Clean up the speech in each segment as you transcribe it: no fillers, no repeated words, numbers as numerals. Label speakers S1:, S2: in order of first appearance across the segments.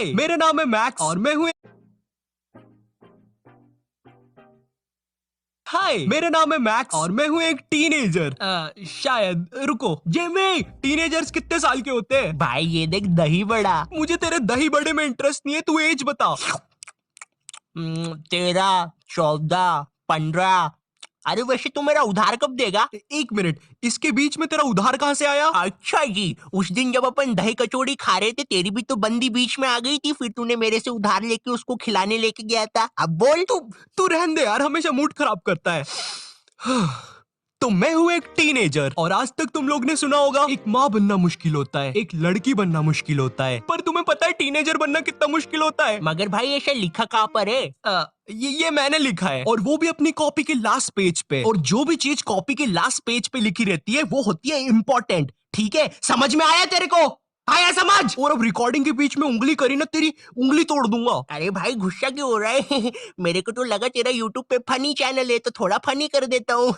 S1: हाय, मेरा नाम है मैक्स और मैं हूँ एक टीनेजर। शायद रुको, जेमी, टीनेजर्स कितने साल के होते हैं?
S2: भाई ये देख दही बड़ा।
S1: मुझे तेरे दही बड़े में इंटरेस्ट नहीं है, तू एज बता।
S2: 13, 14, 15। अरे वैसे तू मेरा उधार कब देगा?
S1: एक मिनट, इसके बीच में तेरा उधार कहाँ से आया?
S2: अच्छा जी, उस दिन जब अपन दही कचौड़ी खा रहे थे, तेरी भी तो बंदी बीच में आ गई थी, फिर तूने मेरे से उधार लेके उसको खिलाने लेके गया था। अब बोल।
S1: तू रहने दे यार, हमेशा मूड खराब करता है। तो मैं हूँ एक टीनेजर और आज तक तुम लोग ने सुना होगा एक माँ बनना मुश्किल होता है, एक लड़की बनना मुश्किल होता है, पर तुम्हें पता है टीनेजर बनना कितना मुश्किल होता है?
S2: मगर भाई ऐसा लिखा कहाँ पर है?
S1: ये मैंने लिखा है, और वो भी अपनी कॉपी के लास्ट पेज पे। और जो भी चीज कॉपी के लास्ट पेज पे लिखी रहती है वो होती है इम्पोर्टेंट। ठीक है, समझ में आया तेरे को? आया समझ? और अब रिकॉर्डिंग के बीच में उंगली करी ना, तेरी उंगली तोड़ दूंगा।
S2: अरे भाई गुस्सा क्यों हो रहा है? मेरे को तो लगा तेरा यूट्यूब पे फनी चैनल है तो थोड़ा फनी कर देता हूँ।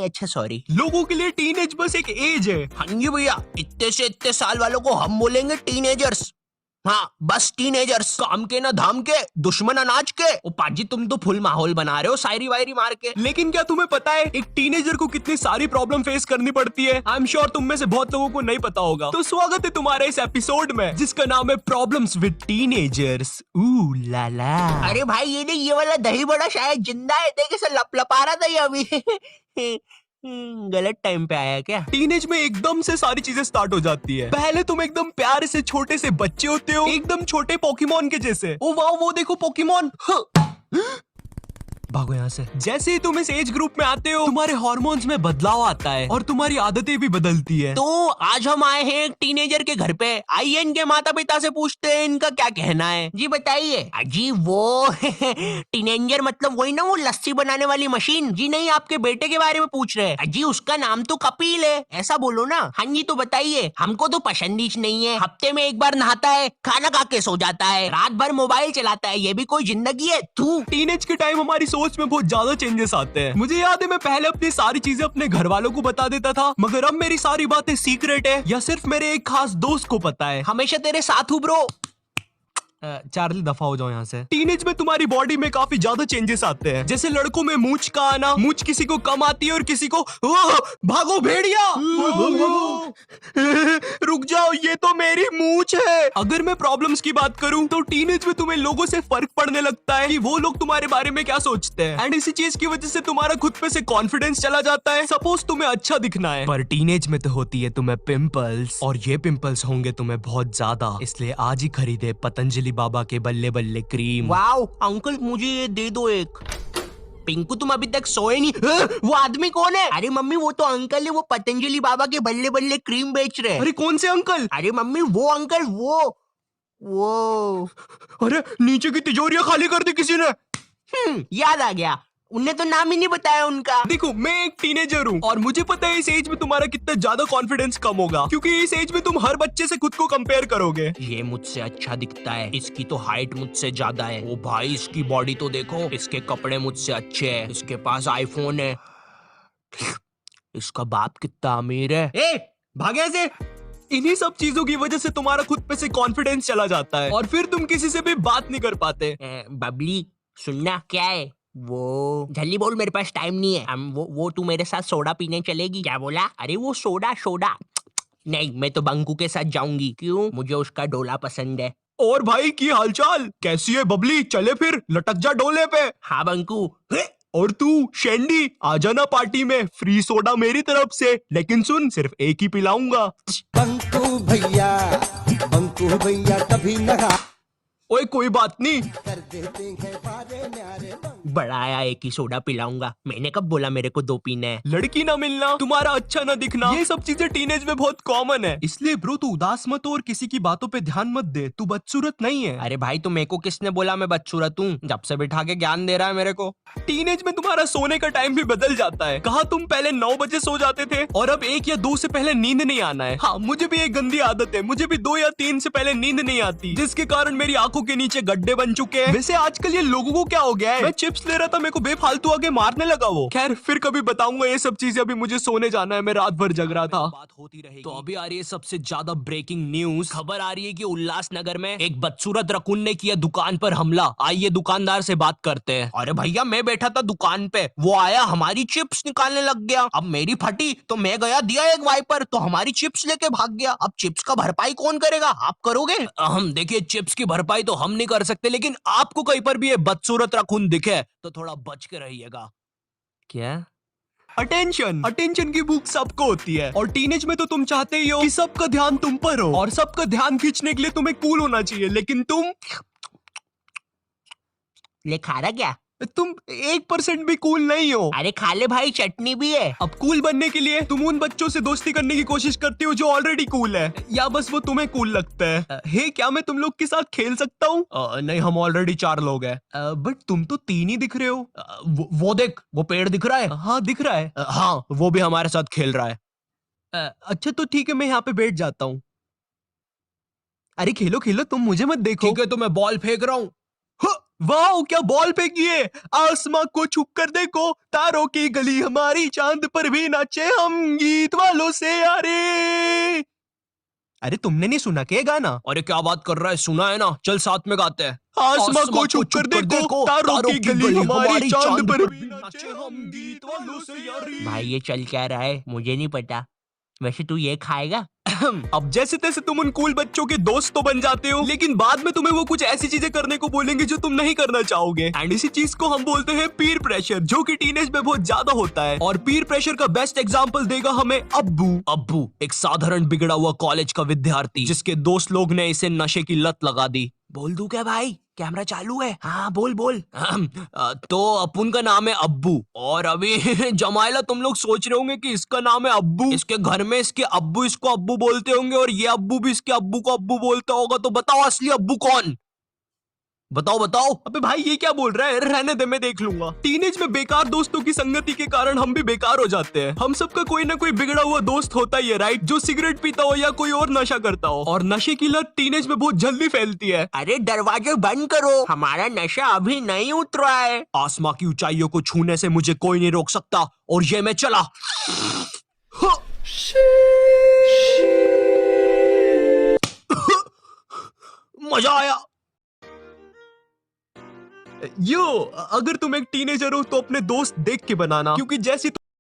S2: अच्छा सॉरी।
S1: लोगों के लिए टीनेज बस एक एज है।
S2: हाँ जी भैया, इतने से इतने साल वालों को हम बोलेंगे टीनेजर्स। हाँ बस टीनेजर्स, काम के ना धाम के, दुश्मन अनाज के। ओ पाजी, तुम तो फुल माहौल बना रहे हो शायरी वायरी मार के।
S1: लेकिन क्या तुम्हें पता है एक टीनेजर को कितनी सारी प्रॉब्लम फेस करनी पड़ती है? आई एम श्योर तुम में से बहुत लोगों को नहीं पता होगा। तो स्वागत है तुम्हारे इस एपिसोड में जिसका नाम है प्रॉब्लम्स विद टीनेजर्स। ऊ ला ला।
S2: अरे भाई ये देख, ये वाला दही बड़ा शायद जिंदा है। देख ऐसे लपलपा रहा था ये अभी। गलत टाइम पे आया क्या?
S1: टीनेज में एकदम से सारी चीजें स्टार्ट हो जाती है। पहले तुम एकदम प्यारे से छोटे से बच्चे होते हो, एकदम छोटे पोकेमॉन के जैसे। ओ वाह, वो देखो पोकेमॉन। भागो यहाँ से। जैसे ही तुम इस एज ग्रुप में आते हो तुम्हारे हार्मोन्स में बदलाव आता है और तुम्हारी आदतें भी बदलती है।
S2: तो आज हम आए हैं एक टीनेजर के घर पे। आइए इनके माता पिता से पूछते हैं इनका क्या कहना है। जी बताइए। जी वो टीनेजर मतलब वही ना, वो लस्सी बनाने वाली मशीन? जी नहीं, आपके बेटे के बारे में पूछ रहे हैं। जी उसका नाम तो कपिल है, ऐसा बोलो ना। हाँ जी तो बताइए। हमको तो पसंद ही नहीं है। हफ्ते में एक बार नहाता है, खाना खा के सो जाता है, रात भर मोबाइल चलाता है, ये भी कोई जिंदगी है? तू।
S1: टीनेज के टाइम हमारी सोच में बहुत ज्यादा चेंजेस आते हैं। मुझे याद है मैं पहले अपनी सारी चीजें अपने घर वालों को बता देता था, मगर अब मेरी सारी बातें सीक्रेट है या सिर्फ मेरे एक खास दोस्त को पता है।
S2: हमेशा तेरे साथ हूँ ब्रो।
S1: चार्ली दफा हो जाओ यहाँ से। टीनेज में तुम्हारी बॉडी में काफी ज्यादा चेंजेस आते हैं। जैसे लड़कों में मूंछ का आना, मूंछ किसी को कम आती है और किसी को भागो भेड़िया। रुक जाओ, ये तो मेरी मूंछ है। अगर मैं प्रॉब्लम्स की बात करूं तो टीनेज में तुम्हें लोगों से फर्क पड़ने लगता है कि वो लोग तुम्हारे बारे में क्या सोचते हैं, एंड इसी चीज की वजह से तुम्हारा खुद पे से कॉन्फिडेंस चला जाता है। सपोज तुम्हें अच्छा दिखना है, पर टीनेज में तो होती है तुम्हें पिंपल्स, और ये पिंपल्स होंगे तुम्हें बहुत ज्यादा। इसलिए आज ही खरीदे पतंजलि बाबा के बल्ले बल्ले क्रीम।
S2: वाओ अंकल, मुझे ये दे दो एक। पिंकू तुम अभी तक सोए नहीं? वो आदमी कौन है? अरे मम्मी वो तो अंकल है, वो पतंजलि बाबा के बल्ले बल्ले क्रीम बेच रहे हैं।
S1: अरे कौन से अंकल?
S2: अरे मम्मी वो अंकल, वो।
S1: अरे नीचे की तिजोरियां खाली कर दी किसी ने।
S2: याद आ गया, उन्हें तो नाम ही नहीं बताया उनका।
S1: देखो मैं एक टीनेजर हूँ और मुझे पता है इस एज में तुम्हारा कितना ज्यादा कॉन्फिडेंस कम होगा, क्योंकि इस एज में तुम हर बच्चे से खुद को कंपेयर करोगे।
S2: ये मुझसे अच्छा दिखता है, इसकी तो हाइट मुझसे ज्यादा है। ओ भाई इसकी बॉडी तो देखो, इसके कपड़े मुझसे अच्छे हैं, इसके पास आईफोन है, इसका बाप कितना अमीर है।
S1: ए, भागे से। इन्हीं सब चीजों की वजह से तुम्हारा खुद पे से कॉन्फिडेंस चला जाता है और फिर तुम किसी से भी बात नहीं कर पाते।
S2: बबली सुनना, क्या है वो? जल्दी बोल, मेरे पास टाइम नहीं है। हम वो तू मेरे साथ सोडा पीने चलेगी? क्या बोला? अरे वो सोडा नहीं, मैं तो बंकू के साथ जाऊंगी। क्यों? मुझे उसका डोला पसंद है।
S1: और भाई की हालचाल कैसी है बबली? चले फिर, लटक जा डोले पे।
S2: हाँ बंकू।
S1: और तू शेंडी, आ जाना पार्टी में, फ्री सोडा मेरी तरफ से, लेकिन सुन सिर्फ एक ही पिलाऊंगा।
S3: बंकू भैया कभी न।
S1: ओए कोई बात नहीं,
S3: कर देते हैं बारे न्यारे।
S2: बड़ा आया, एक ही सोडा पिलाऊंगा। मैंने कब बोला मेरे को 2 पीने हैं?
S1: लड़की ना मिलना, तुम्हारा अच्छा ना दिखना, ये सब चीजें टीनेज में बहुत कॉमन है। इसलिए ब्रो तू उदास मत हो और किसी की बातों पे ध्यान मत दे, तू बदसूरत नहीं है।
S2: अरे भाई तो मेरे को किसने बोला मैं बदसूरत हूँ? जब से बिठा के ज्ञान दे रहा है मेरे को।
S1: टीनेज में तुम्हारा सोने का टाइम भी बदल जाता है। कहा तुम पहले 9 बजे सो जाते थे और अब 1 या 2 से पहले नींद नहीं आना है। हाँ मुझे भी एक गंदी आदत है, मुझे भी 2 या 3 से पहले नींद नहीं आती, जिसके कारण मेरी आंखों के नीचे गड्ढे बन चुके हैं। वैसे आजकल ये लोगों को क्या हो गया है, मैं चिप्स ले रहा था, मेरे को बेफालतू आके मारने लगा वो। खैर फिर कभी बताऊंगा ये सब चीजें, अभी मुझे सोने जाना है, मैं रात भर जग रहा था।
S2: बात होती रहेगी। तो अभी आ रही है सबसे ज्यादा ब्रेकिंग न्यूज। खबर आ रही है कि उल्लासनगर में एक बदसूरत रकुन ने किया दुकान पर हमला। आइए दुकानदार से बात करते हैं। अरे भैया, मैं बैठा था दुकान पे, वो आया हमारी चिप्स निकालने लग गया। अब मेरी फटी तो मैं गया, दिया एक वाइपर, तो हमारी चिप्स लेके भाग गया। अब चिप्स का भरपाई कौन करेगा, आप करोगे?
S1: हम देखिए, चिप्स की भरपाई तो हम नहीं कर सकते, लेकिन आपको कहीं पर भी ये बदसूरत रखून दिखे तो थोड़ा बच के रहिएगा।
S2: क्या?
S1: अटेंशन, अटेंशन की भूख सबको होती है, और टीनेज में तो तुम चाहते ही हो कि सबका ध्यान तुम पर हो, और सबका ध्यान खींचने के लिए तुम्हें कूल होना चाहिए, लेकिन
S2: ले खा रहा क्या?
S1: तुम 1% भी कूल नहीं हो।
S2: अरे खा ले भाई, चटनी भी है।
S1: अब कूल बनने के लिए तुम उन बच्चों से दोस्ती करने की कोशिश करते हो जो ऑलरेडी कूल है, या बस वो तुम्हें कूल लगता है। हे, क्या मैं तुम लोग के साथ खेल सकता हूँ? नहीं, हम ऑलरेडी 4 लोग हैं। बट तुम तो 3 ही दिख रहे हो।
S2: वो देख, वो पेड़ दिख रहा है।
S1: हाँ दिख रहा है।
S2: हाँ, वो भी हमारे साथ खेल रहा है।
S1: अच्छा तो ठीक है, मैं यहाँ पे बैठ जाता हूँ। अरे खेलो खेलो, तुम मुझे मत देखो।
S2: ठीक है, तो मैं बॉल फेंक रहा हूँ।
S1: वाह, क्या बॉल फेंकी है! आसमां को छू कर देखो, तारों की गली हमारी, चांद पर भी नाचे हम गीत वालों से यारे। अरे तुमने नहीं सुना क्या गाना?
S2: अरे क्या बात कर रहा है, सुना है ना, चल साथ में गाते हैं।
S1: आसमां को छू कर देखो, तारों की गली हमारी, चांद पर भी नाचे हम गीत वालों से यारे।
S2: भाई ये चल क्या रहा है, मुझे नहीं पता। वैसे तू ये खाएगा?
S1: अब जैसे तैसे तुम उन कूल बच्चों के दोस्त तो बन जाते हो, लेकिन बाद में तुम्हें वो कुछ ऐसी चीजें करने को बोलेंगे जो तुम नहीं करना चाहोगे। एंड इसी चीज को हम बोलते हैं पीर प्रेशर, जो कि टीनेज में बहुत ज्यादा होता है। और पीर प्रेशर का बेस्ट एग्जांपल देगा हमें अब्बू।
S2: अब्बू एक साधारण बिगड़ा हुआ कॉलेज का विद्यार्थी,
S1: जिसके दोस्त लोग ने इसे नशे की लत लगा दी।
S2: बोल दूं क्या भाई, कैमरा चालू है? हाँ बोल बोल।
S1: तो अपुन का नाम है अब्बू, और अभी जमाइला तुम लोग सोच रहे होंगे कि इसका नाम है अब्बू, इसके घर में इसके अब्बू इसको अब्बू बोलते होंगे, और ये अब्बू भी इसके अब्बू को अब्बू बोलता होगा। तो बताओ असली अब्बू कौन? बताओ बताओ। अबे भाई ये क्या बोल रहा है, रहने दे, मैं देख लूंगा। टीनेज में बेकार दोस्तों की संगति के कारण हम भी बेकार हो जाते हैं। हम सबका कोई ना कोई बिगड़ा हुआ दोस्त होता ही है, राइट? जो सिगरेट पीता हो या कोई और नशा करता हो, और नशे की लत टीनेज में बहुत जल्दी फैलती है।
S2: अरे दरवाजे बंद करो, हमारा नशा अभी नहीं उतरा है।
S1: आसमां की ऊंचाइयों को छूने से मुझे कोई नहीं रोक सकता, और ये मैं चला। मजा आया। यो, अगर तुम एक टीनेजर हो तो अपने दोस्त देख के बनाना, क्योंकि जैसी